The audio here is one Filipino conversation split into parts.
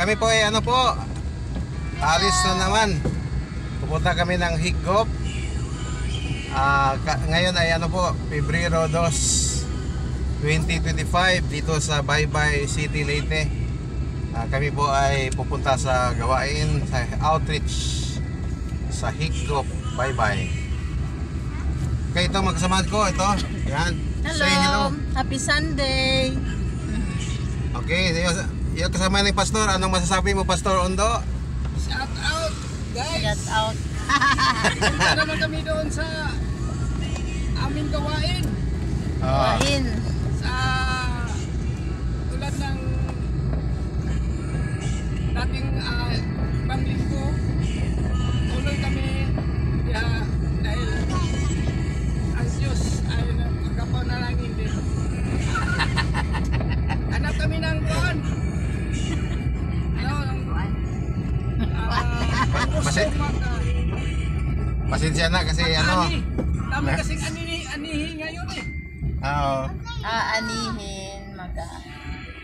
kami po ay ano po, alis na naman. Pupunta kami ng Higop. Ngayon ay ano po, Pebrero 2, 2025 dito sa Baybay City, Leyte. Kami po ay pupunta sa gawain, sa outreach sa Higop, Baybay. Okay, ito magkasamahan ko, ito. Yan. Hello. Say hello. Happy Sunday. Okay, yung kasama ni Pastor, anong masasabi mo, Pastor Ondo? Shout out, guys! Shout out. Punta naman kami doon sa aming gawain. Kain. Sa tulad ng dating panglinggo, tuloy kami dahil ang Diyos ay nagkapaw na lang hindi. Hanap kami ng kuwan. Pasensya na kasi ano. Dami kasing anihi ngayon eh. Oo. Aanihin.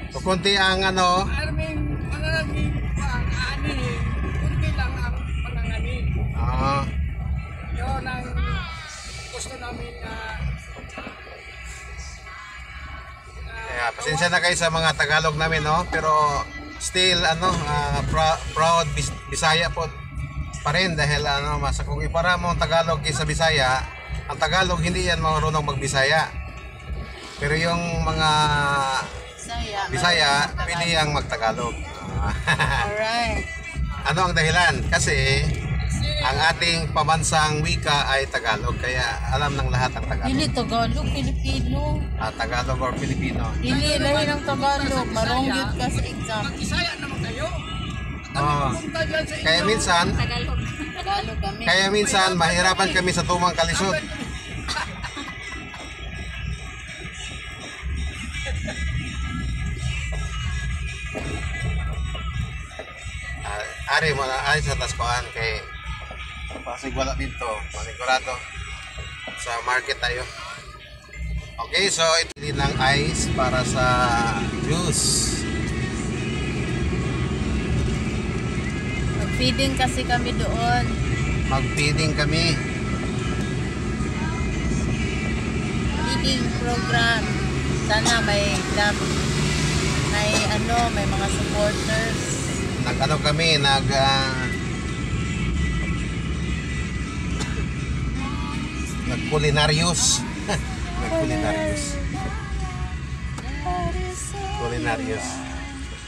Kukunti ang ano. Maraming anihi. Kunti lang ang panangani. Oo. Yun ang gusto namin Pasensya na kayo sa mga Tagalog namin, no? Pero still ano, proud Bisaya po pa rin dahil ano, kung ipara mo ang Tagalog kaysa Bisaya, ang Tagalog hindi yan marunong mag-Bisaya. Pero yung mga Bisaya, pili ang mag-Tagalog. Alright. Ano ang dahilan? Kasi ang ating pamansang wika ay Tagalog, kaya alam ng lahat ang Tagalog. Dili Tagalog, Pilipino. Tagalog or Filipino. Dili lahi ng Tagalog. Marongyot ka sa exam. Mag-Isaya naman kayo. Punta dyan sa Kaya minsan, Tagalog kami. kaya minsan mahirapan kami sa tumang kalisod. Ari mo na ay sa taskuan kay pasig wala dito, panigurado sa market tayo. Okay, so ito din lang ice para sa juice. Mag-feeding kasi kami doon. Mag-feeding kami. Feeding program. Sana may may mga supporters. Nag-ano kami, nag-culinarius. Nag-culinarius. Culinarius.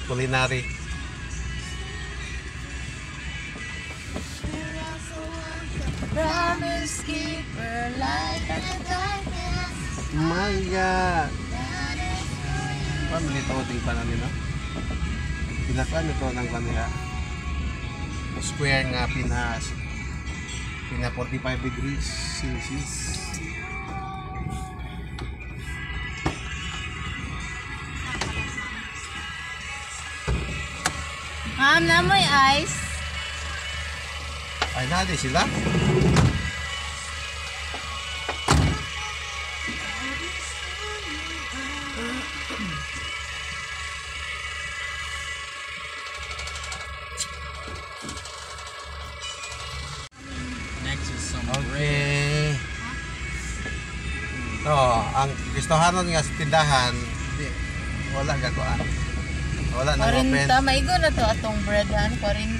Culinary. Promise keeper, light of the darkness. My God. Paano nito o tingpan na nila? Pinakuan ito ng kanila. Square nga pina 45 degrees Celsius. Ma'am, namoy ice. Ay, nadi sila. Okay. So, ang gustohanon nga sa tindahan, wala gakuan. Wala nang open. 40, maigo na to atong breadan, 40.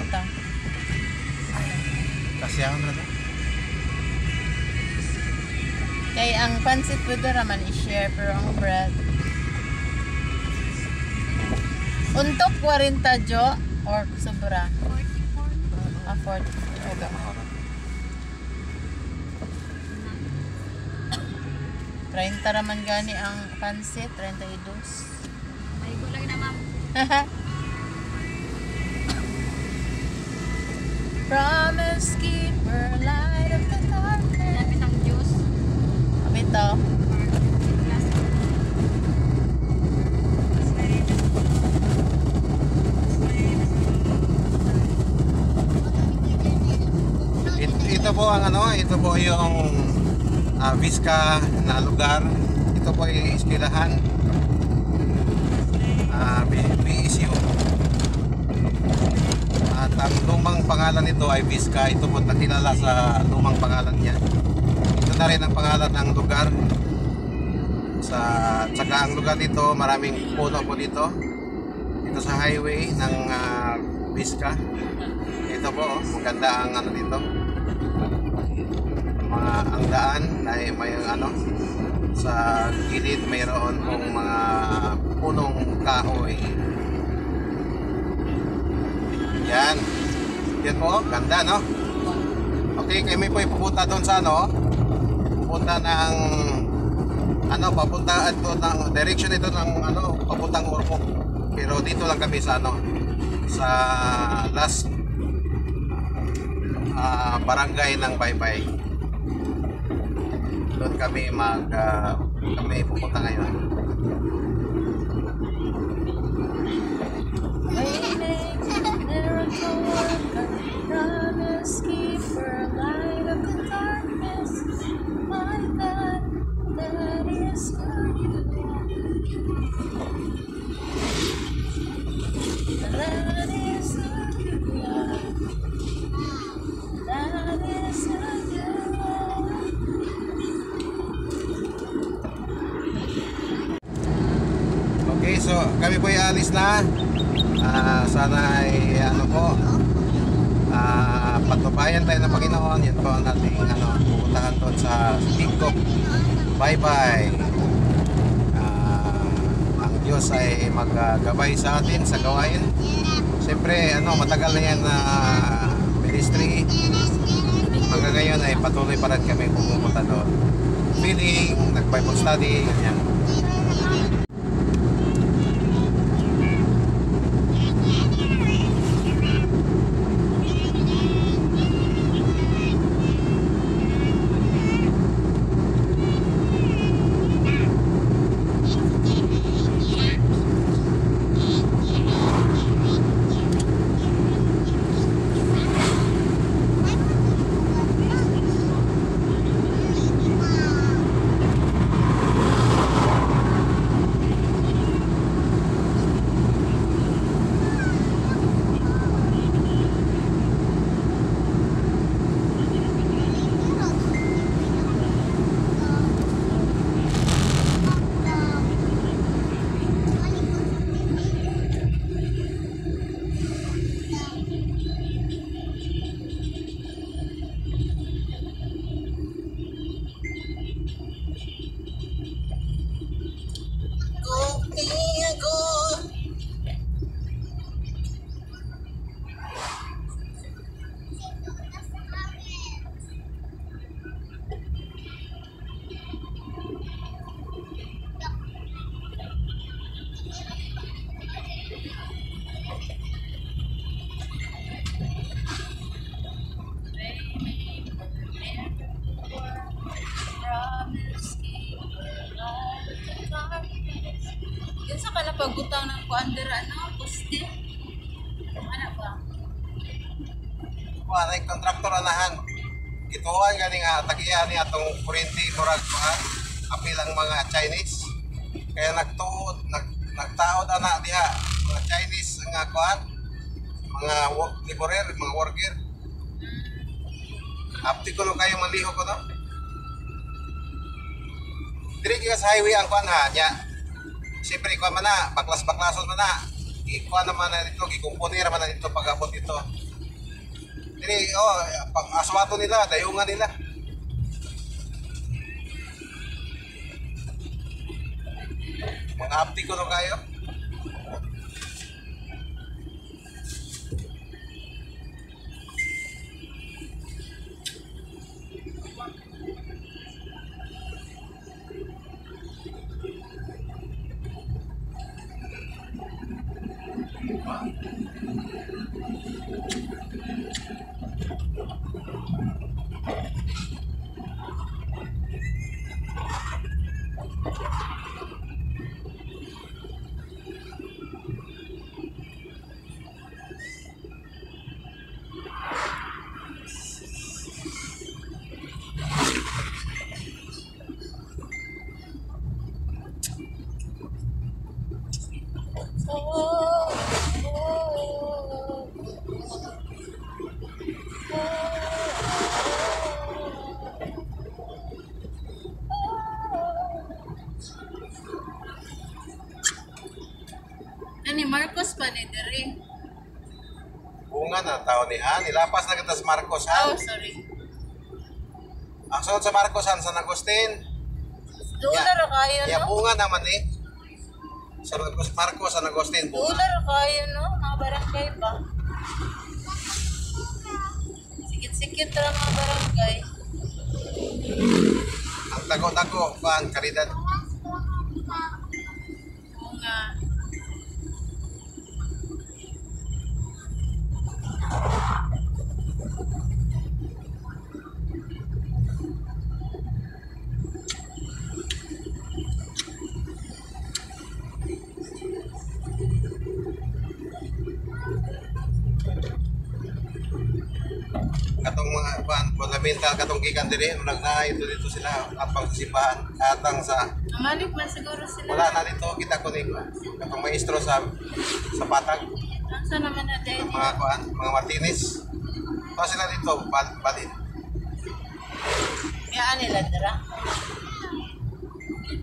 Kasi ako na to. Kay ang pansit pwede raman i-share, pero ang bread. Untok 40 jo or sobra? 44. 44. 30 raman gani ang pansit, 32. May gulay na, ma'am. Promise keeper, light of the darkness. Lapit ang juice. Ito. Ito po ang ano, ito po yung Vizca na lugar. Ito po ay eskwelahan. BSU. pangalan nito ay Vizca. Ito po nakilala sa lumang pangalan niya. Ito na rin ang pangalan ng lugar. Tsaka ang lugar dito, maraming puno po dito. Ito sa highway ng Vizca. Ito po, maganda ang ano dito. Ang daan ay may sa gilid mayroon pong mga punong kahoy. Yan. Yan po, ganda no? Okay, kami po ipupunta doon sa pupunta ng papunta ito ng direction ito ng papuntang Ormoc. Pero dito lang kami sa sa last barangay ng Baybay. Doon kami kami pupunta ngayon. Miracle worker, promise keeper, light of the darkness. My God, that is who you are. That is who you are. That is who you are. Okay, so kami po ay alis na. Sana ay patubayan tayo ng Panginoon. Yan po ang ating pupuntahan doon sa Tingkok. Bye-bye. Ang Diyos ay maggabay sa atin sa gawain. Siyempre, matagal na yan na ministry. Hanggang ngayon ay patuloy pa rin kami pupunta doon. Feeling, nag-Bible study, ganyan. Yan sa kalapagutang ng kuandera poste. Ano ba? Wala yung kontraktor anahan. Ituan ganing tagiyan ni atong kurente murag apilang mga Chinese. Kaya nagtaod ana diha mga Chinese nga kuan, mga laborer, mga worker. Apti ko no kayo maliho ko no. Diri ka sa highway ang kuan nya. Siyempre kuan man na, baklas-baklason man na. Ikuan naman na dito, gikumpunir man na dito pag-abot dito. Dili aswato nila, dayungan nila. Mga apti ko no kayo. ni Marcos pa ni Dere. Bunga na tao ni Han. Ilapas na kita sa Marcos Oh, Han. sorry. Ang sunod sa Marcos Han, San Agustin. Doon na kayo, Ya, no? bunga naman eh. Sa Marcos, San Agustin, Doon bunga. na kayo, no? Mga barangay ba? Sikit-sikit lang mga barangay. Ang tago-tago, kuan, kalidad. Oo nga. Katong mga kuan, fundamental katong gikan diri, nagnaay dito sila atang simbahan, atang sa Namalik man siguro sila. wala na dito kita ko ni katong maestro sa Patag, Ansa naman na dahil? mga kuan, mga Martinez. Tapos sila dito, balin. Kaya nila dira.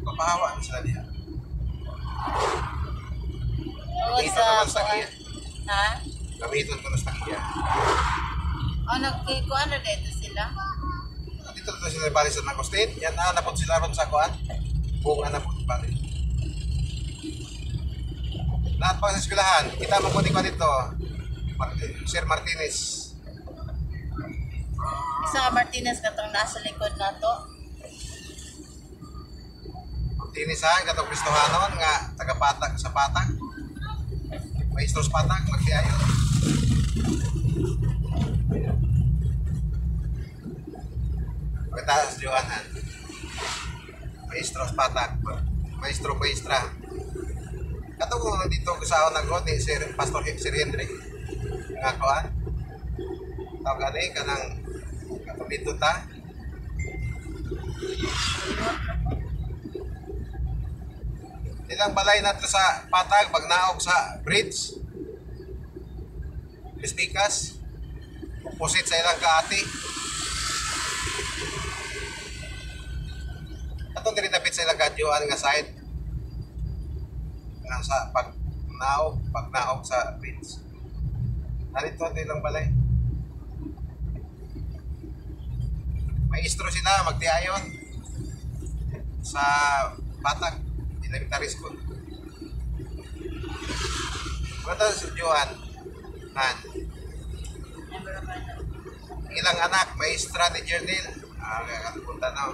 Papahawa na sila diya. Oo Dito sa naman sa kuan. iya. Ha? Gamiton ko na sa iya. O nagkikuan na dito sila? Dito sila bali sa Agustin. Yan na napod sila ron sa kuan. Bunga na po bali. Lahat pa sa eskwelahan, kita mo ko dito. Sir Martinez. Isa ka Martinez katong nasa likod na to. Martinez ha, katong Kristohanon nga taga-Patag sa Patag. Maestro sa Patag, magdiayon. Pagkataas Johanan. Maestro sa Patag. Maestra. Katong ko dito ko sa ako ni Sir Pastor Sir Henry. Nga koan. Tawag gani kanang katong dito ta. Ilang balay nato sa Patag pag naog sa bridge. Pistikas. Opposite sa ilang kaati. Atong diri dapit sa ilang kadyoan nga side. Nga sa pag naog sa bridge. Narito ang ilang balay. Maestro sila magdiayon sa Patag Elementary School. Kata si Johan Han. Ilang anak, maestra ni Jernil. Kakapunta na.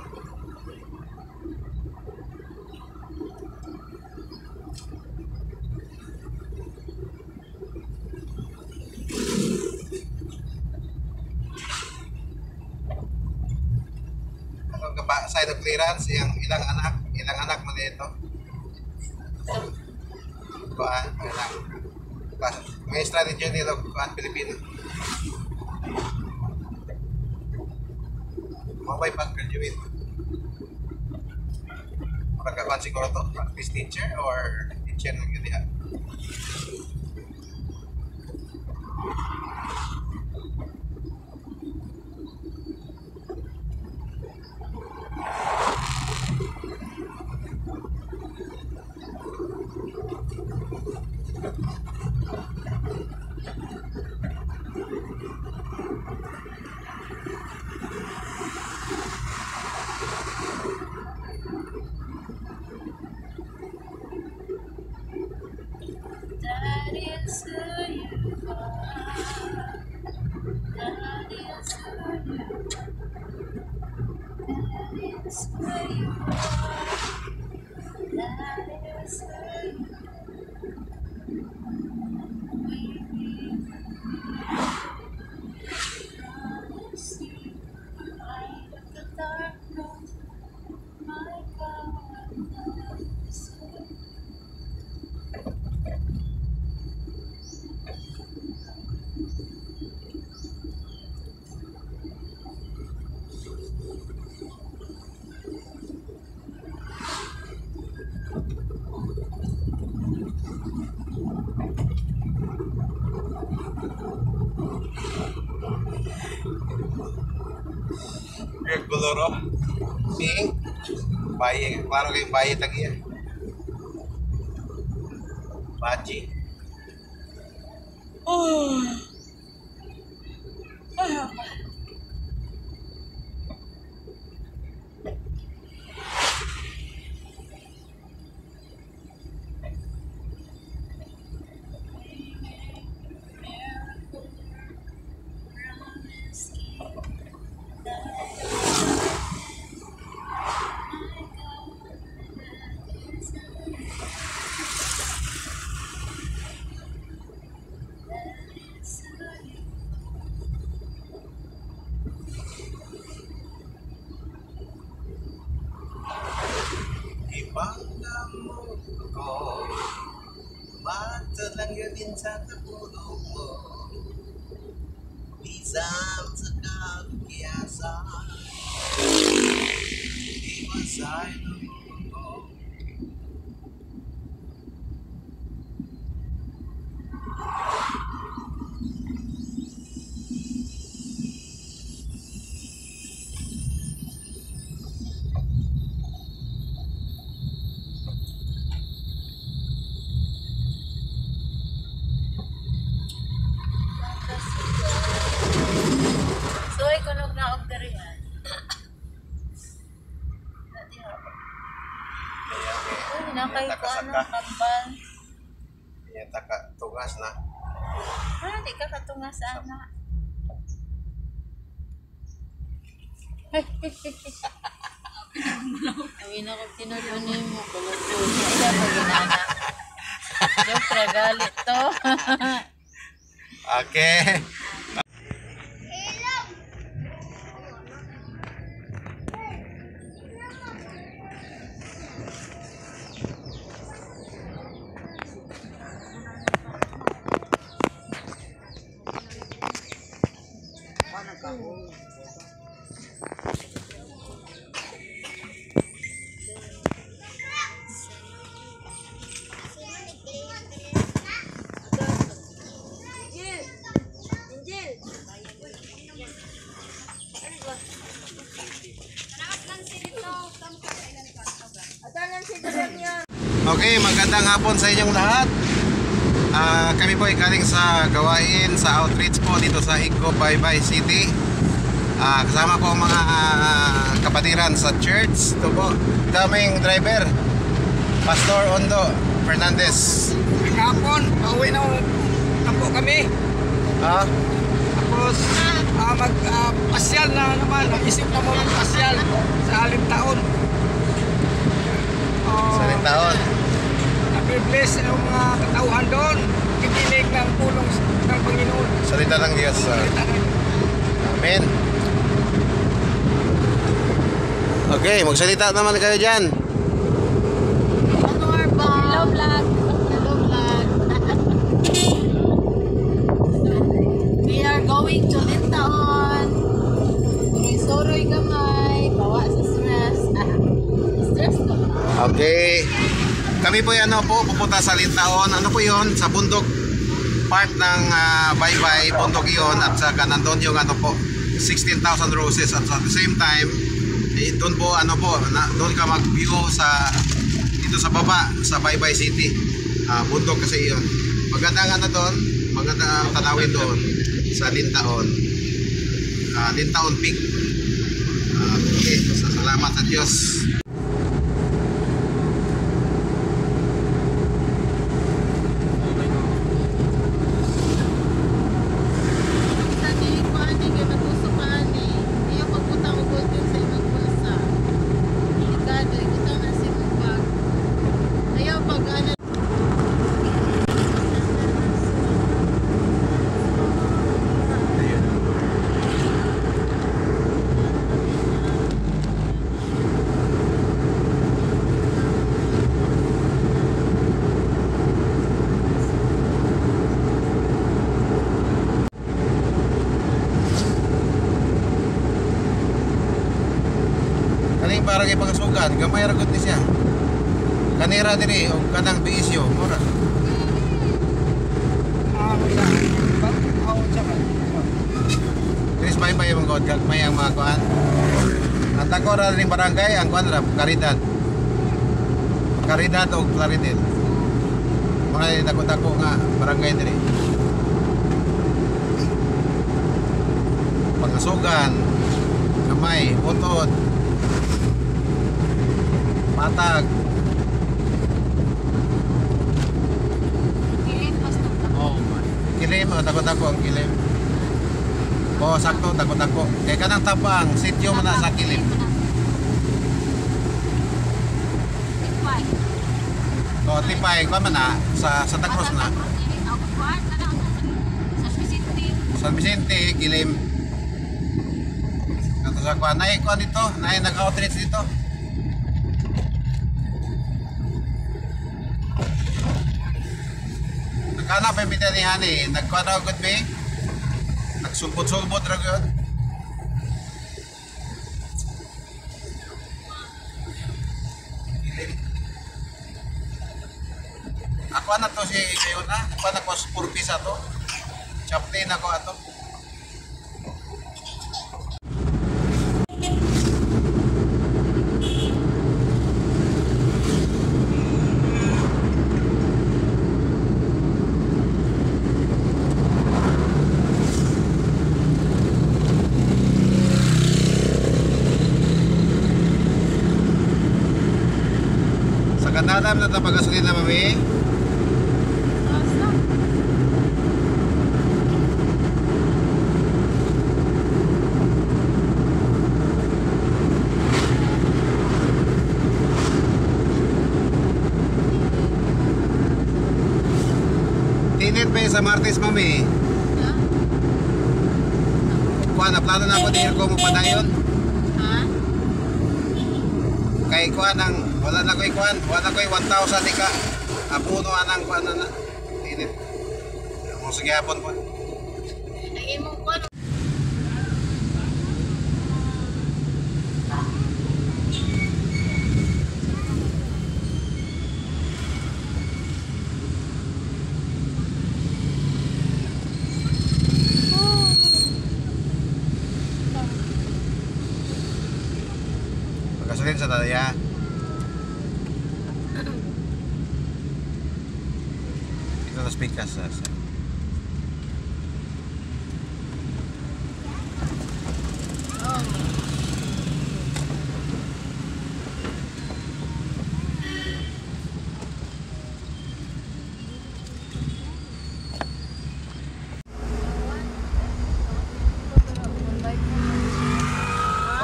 Side of clearance, ilang anak mo dito. Kuan, ilang maestra ni Jernil o kuan Pilipino. Mabay pag-graduate. Magkakakuan siguro to, practice teacher or teacher ng yudihan. That is who you are. That is who you are. That is who you are. That is who you are. Promise you, light of the darkness, my God loves you. Guloro. Sing. Bayi, klaro kay bayi tagi yan. Baji. Ibang damot ko, mata lang yun sa kapulog mo. Isang sa kakiyasan, iwasay ng mundo. So, ay kunog na order yan. Dati ako. Uy, nakay ko ano, kambal. Yan, tugas na. Di ka katunga sa anak. Awin ako tinutunin mo. Kulog-kulog. Kaya pa ginana. Siyempre, galit to. Okay. Okay, magandang hapon sa inyong lahat. Kami po ay galing sa gawain sa outreach po dito sa Igco, Baybay City. Kasama po ang mga kapatiran sa church. Ito po, daming driver, Pastor Ondo Fernandez. Kahapon, pauwi na po kami. Tapos, mag-pasyal na naman. Naisip na mo mag-pasyal sa aling taon. Sa rin taon. Nabibless ang mga katauhan doon. Kikinig ng pulong ng Panginoon. Salita ng Diyos. Amen. Okay, magsalita naman kayo dyan. Ano are ba? Hello vlog. Hello vlog. We are going to Lintaon. Soroy gamay. Bawa sa stress. Stress to. Okay. Kami po yan pupunta sa Lintaon. Ano po yun? Sa bundok part ng Baybay, bundok yun. At saka nandun yung 16,000 roses. At at the same time, doon po doon ka mag-view dito sa baba sa Baybay City. Bundok kasi yun. Magandang doon, magandang tanawin doon sa Lintaon. Lintaon Peak. Okay, salamat sa Diyos. Parang ipagasugan, gamay ragot ni siya. Kanira diri o kanang biisyo, mura. Chris Baybay mong god may ang mga kuan. Ang tako ra ning barangay ang kuan ra Caridad. Caridad o Claridel. Mga dako-dako nga barangay diri. sugan, kamay, utod, matag. Kilit mas Oh my. Kilim, dako-dako ang kilim. Oo, sakto, dako-dako. Kaya kanang tapang, sityo mo na sa kilim. Tipay. O, tipay, kung man na, sa Santa Cruz na. Sa San Vicente, kilim. Kato sa kuha, naay kuha dito, naay nag-outreach dito. Nagkana pa yung bitanihan eh, nagkuha na agad ba eh. Nagsulbot-sulbot na agad. Ako na to si kayo na, ako na ko purpisa to. Chaplain ako ato. Sa kanadam na tapagasolina mami. Tinit pa sa Martes mami. Kuha na plano na ako di ko mo padayon. Ha? Kay kuha nang wala na ko'y kuhan, wala ko'y 1,000 ika. Apuno anang kuhan na. Tinit. Mo sige hapon po. Ang imong ko. Pagkasulin sa tataya. Ito na speaker sa.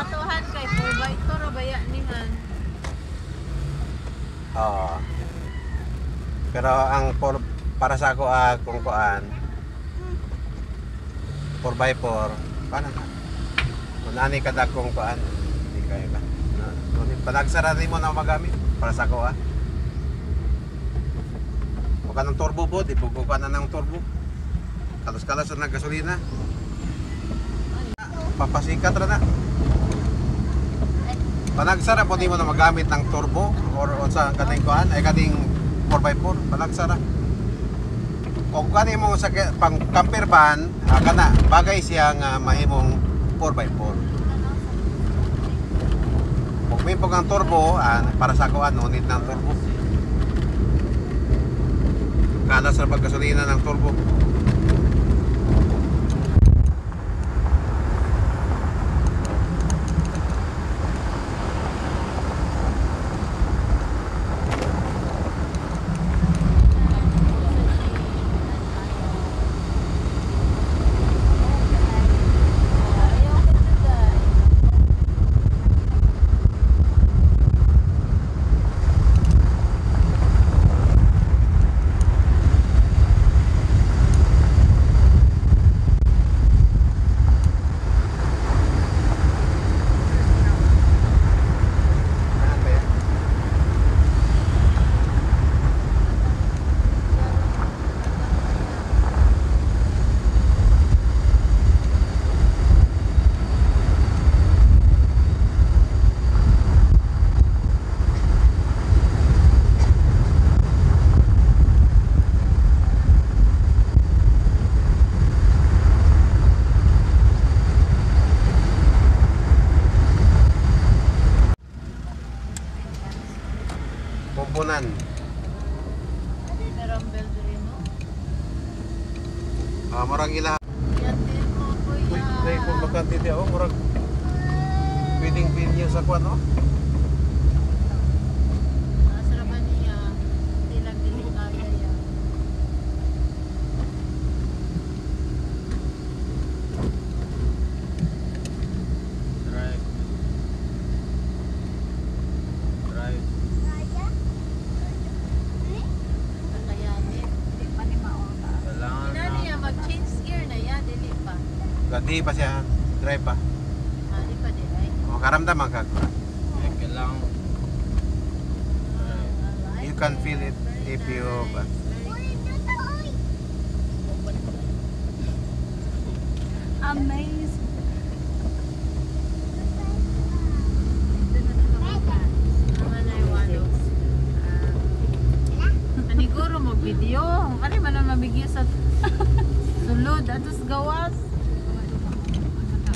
Atuhan kay 4x2 ra baya nihan. Oo. Pero ang para sa ako kung kuan 4x4 paano na? Kung nani ka dakong kuan hindi kaya ka. Panagsara rin mo na magamit para sa ako Huwag ka ng turbo po, ipugo ka na ng turbo. Kalos-kalos na ng gasolina. Papasikat ra na. Panagsara po di mo na magamit ng turbo or sa kaning kuan ay kaning 4x4 panagsara. Kung kani mo sa pang camper van kana bagay siya nga mahimong 4x4. Kung may pong ang turbo para sa kuan no need ng turbo. Kada sa paggasolina ng turbo. Pumpunan. Pero ang bel diri no. Marang ila. Yatin mo kuya. Nay kung bakante di ako, murag pwedeng venue sa kwan, no? Nasarapan niya. Hindi lang dili kaya yan. Drive. Drive. Kakayanin. Hindi pa ni mauna. Kailangan Ina niya mag-change gear na yan. Dili pa. Gadi pa siya, drive pa. Di pa di ay. O, karamdaman ka. Kailangan. You can feel it if you... Amazing. Aniguro mo video. Ano man ang mabigyo sa sulod atos gawas.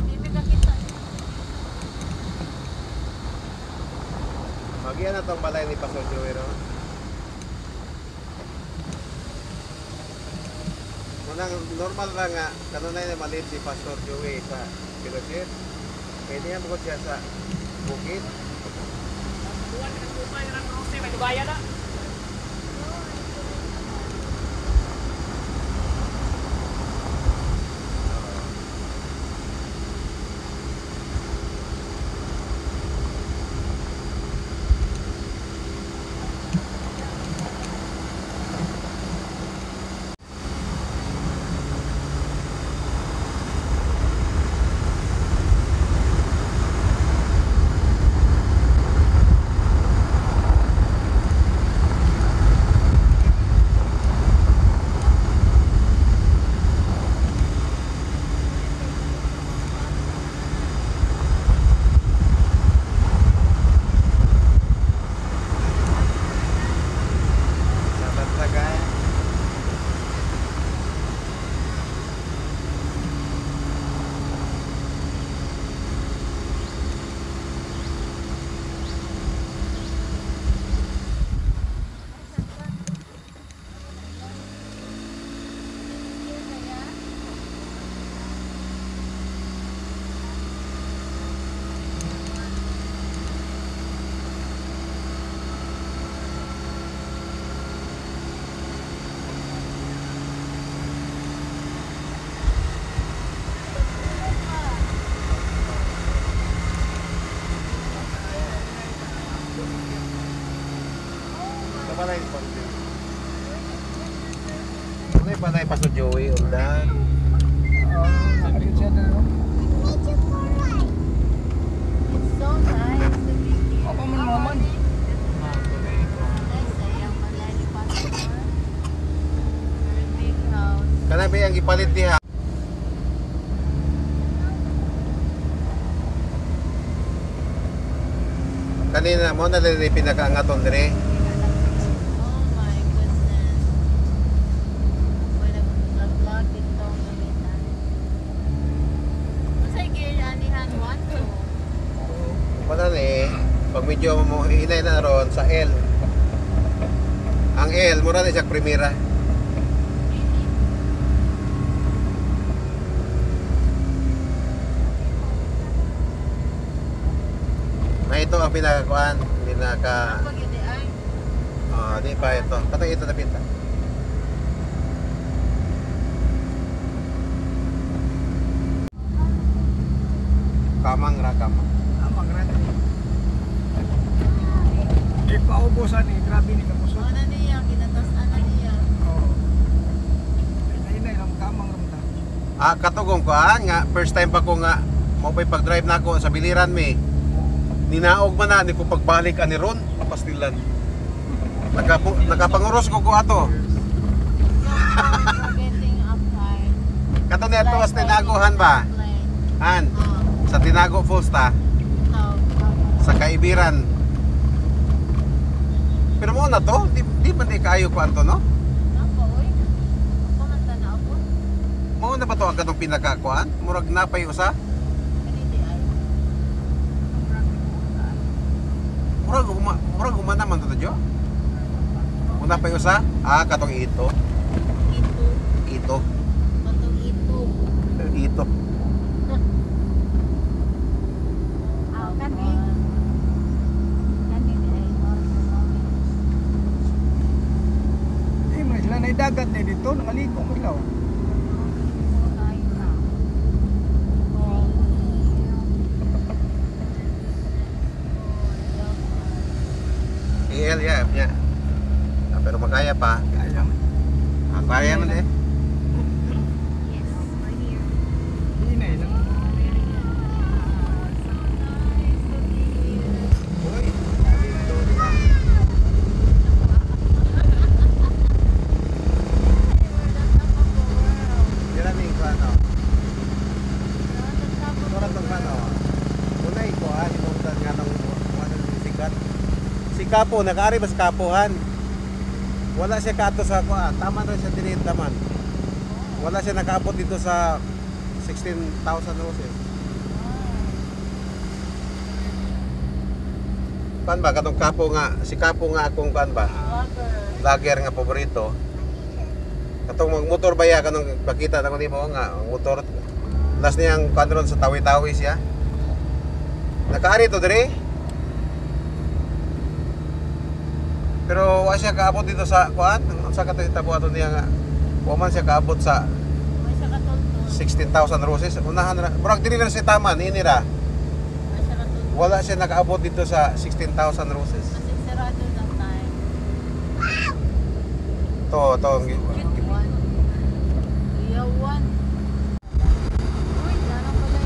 Hindi ka kita. Magian na itong balay ni Pastor Joey, no? Munang normal lang nga, kanunay na maliit si Pastor Joey sa Pilosit. Kaya niya bukod siya sa bukid. Sa Tatlagay. Sa balay ni Pastor Joey. Ano yung balay Pastor Joey? Undan. Sabi siya na, no? It's so nice to be here. Ako man naman. Nice ay ang balay ni Pastor. Very big house. Kana ba yung ipalit niya? Kanina mo na rin pinakaangaton dire. Oh my goodness. Wala vlog dito gamita. Masay gear anihan 1 2. Wala ni, pag medyo mo hinay na ron sa L. Ang L, mura na siya primera. Na ito ang pinakakuan, Pag hindi ay di pa ito. Katong ito na pinta. Kamang ra kamang. Amang rin. Di pa ubusan eh. Grabe ni kapuso. ano niya kinatasan na niya. Oo. Inay lang kamang ramta. Katugong kuan nga first time pa ko nga mo pag-drive na ako sa biliran mi. Ninaog man na ni ko pagbalik ani ron pastilan. Nakapanguros ko ato. Getting up high. Kato ni ato was tinaguhan ba? Han sa Tinago Falls ta sa Kaibiran. Pero mo na to, di man di kaayo ko anto no? Mo na ba to ang katong pinakakuan? Murag napay usa? Murag humana man to jo? Una pa usa? Katong ito. Ito. Ito. ano. Tora tong ano. Unay ko hinungdan nga ng ano ni sikat. Si Kapo nakaari ba sa Kapuhan? Wala siya kato sa kuan. Tama na siya dinit naman. Wala siya nakaabot dito sa 16,000 roses. Kan ba katong Kapo nga, si Kapo nga akong kan ba? Lager nga paborito. Katong magmotor ba ya kanong pakita na ko nimo nga ang motor. Last niyang kanron sa tawi-tawi siya. Nakaari to dire. Pero wa siya kaabot dito sa kuan, sa katitabo ato niya nga. Wa man siya kaabot sa 16,000 roses. Unahan na. Murag dili na si taman ini ra. Wala siya nakaabot dito sa 16,000 roses. Kasi sarado ng time. To Iyawan. Uy, larang pala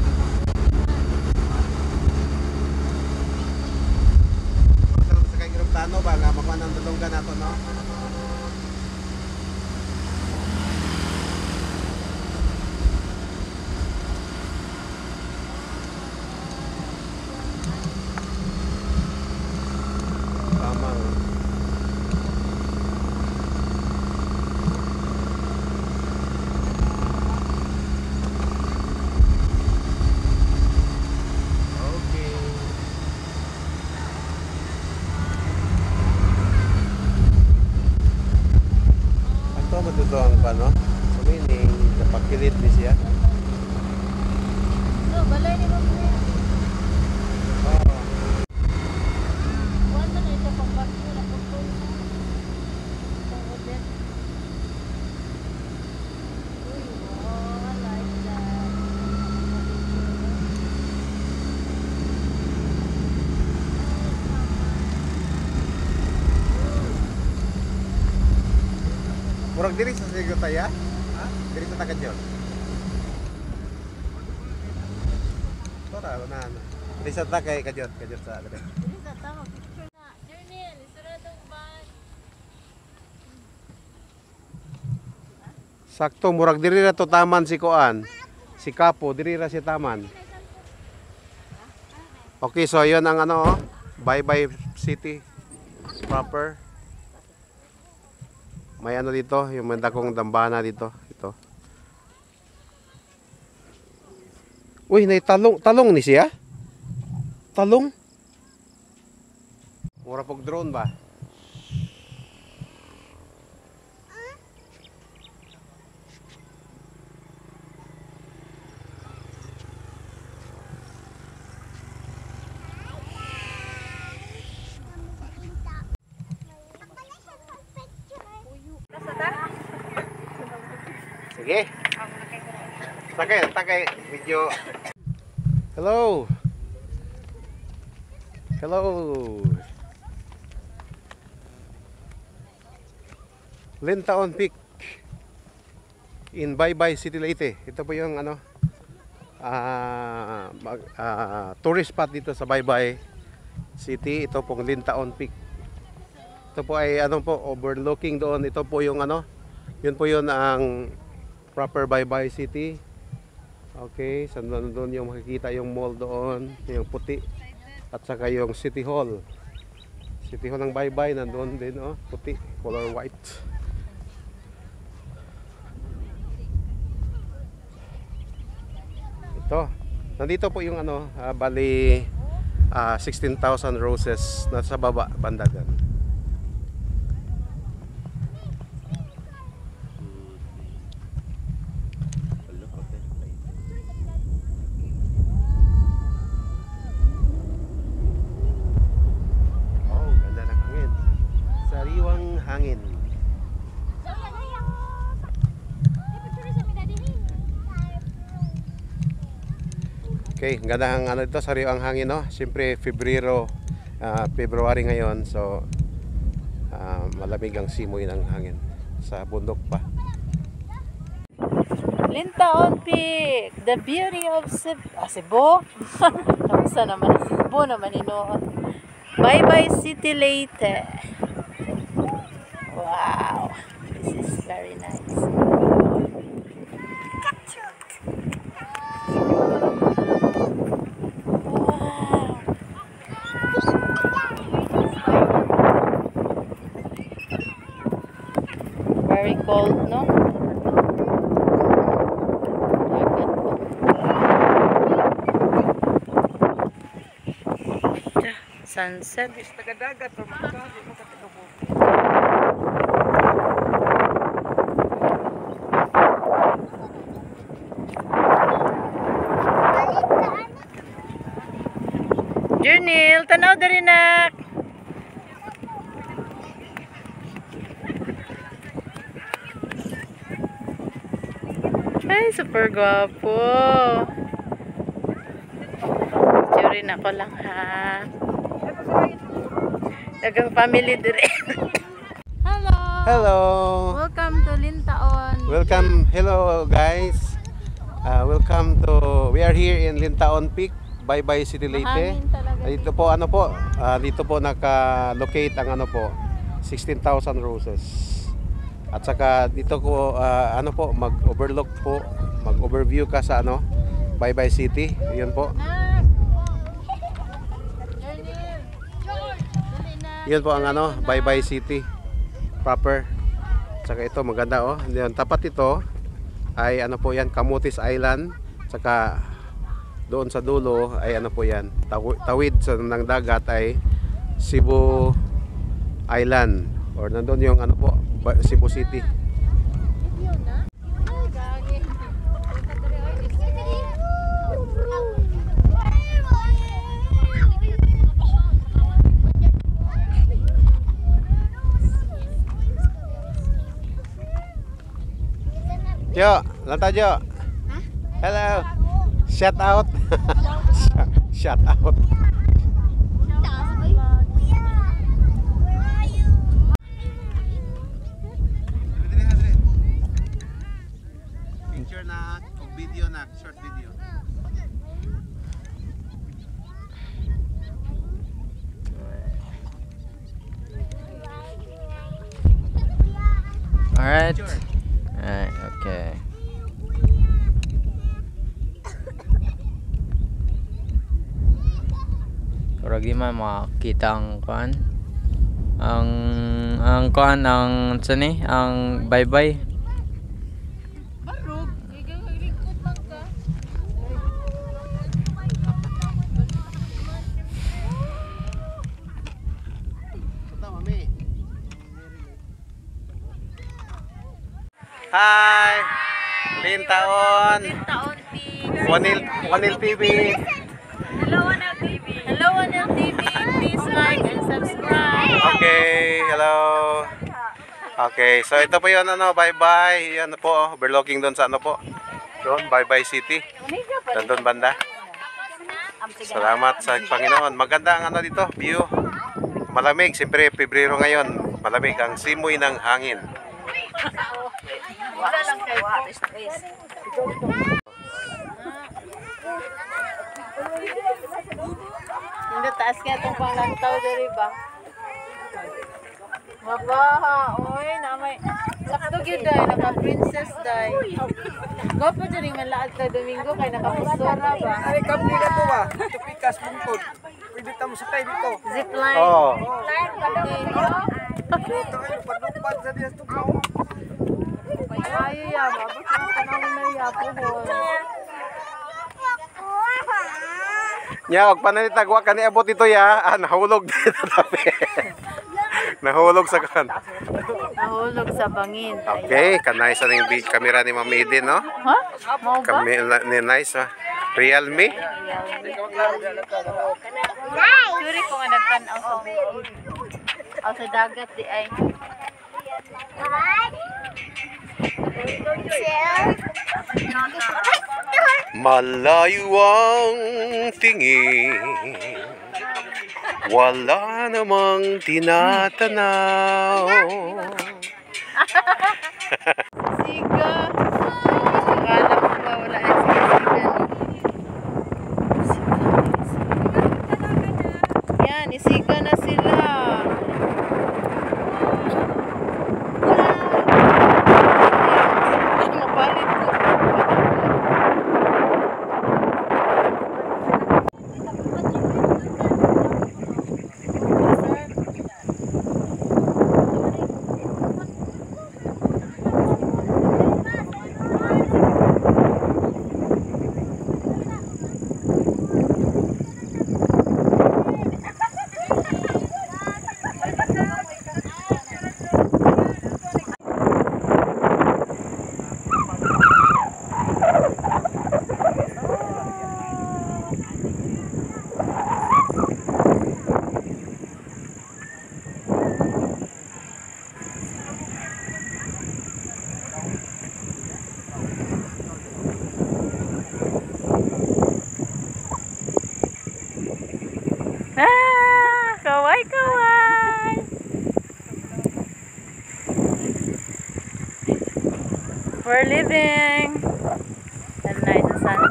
yung sa kay plano ba nga magmanang dulungan nato no. Tamang ang pano. So meaning napakilit ni siya. No, balay ni mo. Oh. Wala na ito pang bagyo na putol na. Itong ulit. Uy, oh, I like that. Murag diri sa Sigutaya? Ha? Diri sa Takadyon. Tora na. Diri sa Takay Kadyon sa diri. Dili sa tama picture na. Journey, saradong van. Sakto murag diri ra to taman si Kuan. Si Kapo diri ra si taman. Okay, so yun ang ano, oh. Bye-bye City proper. May ano dito, yung mandakong dambana dito. Ito. Uy, may talong ni siya? Talong? Mura pog drone ba? Sige. Takay video. Hello. Hello. Lintaon Peak in Bye-bye City Leyte. Ito po yung ano tourist spot dito sa Bye-bye City. Ito pong Lintaon Peak. Ito po ay ano po overlooking doon. Ito po yung ano, yun po yun ang proper Bye-bye City. Okay, so doon yung makikita yung mall doon, yung puti. At saka yung City Hall. City Hall ng Bye-bye nandoon din, oh, puti, color white. Ito. Nandito po yung ano, bali 16,000 roses nasa baba banda doon. Hangin. Okay, ganda ang ano ito, sariwang hangin, no? Siyempre February ngayon, so malamig ang simoy ng hangin sa bundok pa. Lintaon Peak, the beauty of Cebu. Kamusta naman Cebu naman inoon. Bye-bye City Leyte. Wow, this is very nice. cold, no? Dagat po. Tiyan, sunset. Bis taga-dagat o makakali mo katinubo. Jernil, tanaw dari nak. Ay, super guwapo. Rin ako lang ha. Dagang family dire. Hello. Hello. Welcome to Lintaon. Welcome. Hello guys. Welcome to, we are here in Lintaon Peak, Baybay City, Leyte. Mahangin talaga Dito po ano po, dito po naka-locate ang ano po, 16,000 roses. At saka dito ko ano po, mag-overlook po, mag-overview ka sa ano, Baybay City. 'Yun po. Yun po ang ano, Baybay City proper. Saka ito maganda oh. Yung tapat ito ay ano po yan, Camotes Island. Saka doon sa dulo ay ano po yan, tawid sa ng dagat ay Cebu Island, or nandun yung ano po, Cebu City. Jo, lanta Jo. Hello. Shout out. Shout out. Picture na, video na, short video. Alright. Alright, okay. Pero gimana makita ang kuan? Ang kuan ang sani, ang baybay. Barog, lingkod lang ka. Hi. Lintaon. Lintaon Peak. Wanil TV. Hello, Wanel TV. Hello, Wanel TV. Please like and subscribe. Okay, hello. Okay, so ito po yun ano, bye-bye. Yan po, overlooking doon sa ano po. Doon, Baybay City. Doon banda. Salamat sa Panginoon. Maganda ang ano dito, view. Malamig, siyempre Pebrero ngayon. Malamig ang simoy ng hangin. Wala lang kayo. Hindi, taas kaya itong panglantaw dari ba? Mabaha, oy, namay. Sakto gyud day, naka-princess day. Gopo dyan yung malaad ka Domingo, kay naka-pusura ba? Ay, kapli na to ba? Ito pikas bungkod. Pwede tamo sa tayo dito. Zipline. Oh. Dito ay padupad sa diyan to ka. Ay, yama. Ba't yung panahon na yapo mo? Nya, og pananitagwa ka ni abot ito ya. Nahulog dito tabi. Nahulog sa kan. Nahulog sa bangin. Okay, kanay sa ning camera ni Ma'am Eden, no? Ha? Mau ba? Kami ni nice ha. Realme. Suri ko nga nagtanaw sa bukid. O sa dagat di ay. Malayo ang tingin, wala namang tinatanaw. Siga. Akala mo ba wala na siga-siga? Yan, isiga na sila. Mapalit ko.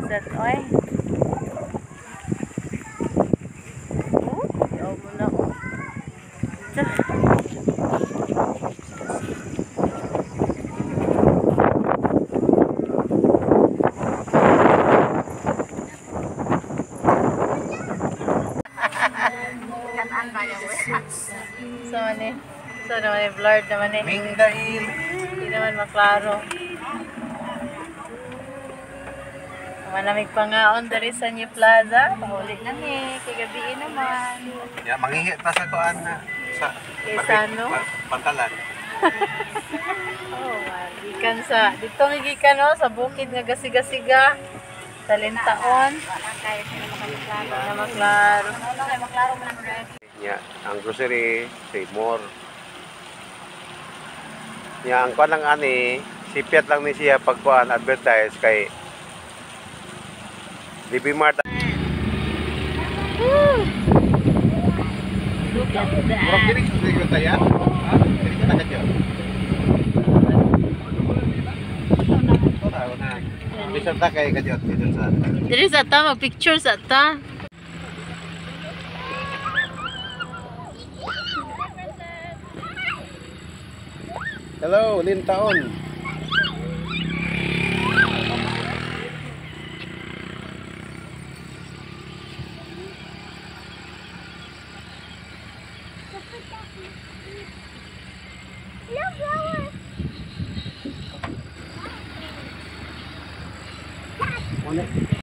sunset, oy. Oh, yaw mo na ko. So naman eh, blurred naman eh. Mingdail. Hindi naman maklaro. Manamig pa nga on dari sa New Plaza. Pauli na ni, kagabi naman. Ya, mangihi ta sa kuan na sa Kaysa ano? Pantalan. Oh, man. Gikan sa, dito may gikan no, sa bukid nga gasiga-siga. Talintaon. Wala na maklaro. Ya, ang grocery say more. Ya, ang kuan lang ani, sipiat lang ni siya pagkuan advertise kay DB Mart. Look at Murag that. diri ko tayo. Ha? Diri ka na kadyo. Na. Bisa ta kay kadyo dito sa. Diri sa ta, mag-picture sa ta. Hello, Lintaon. Hello, flower.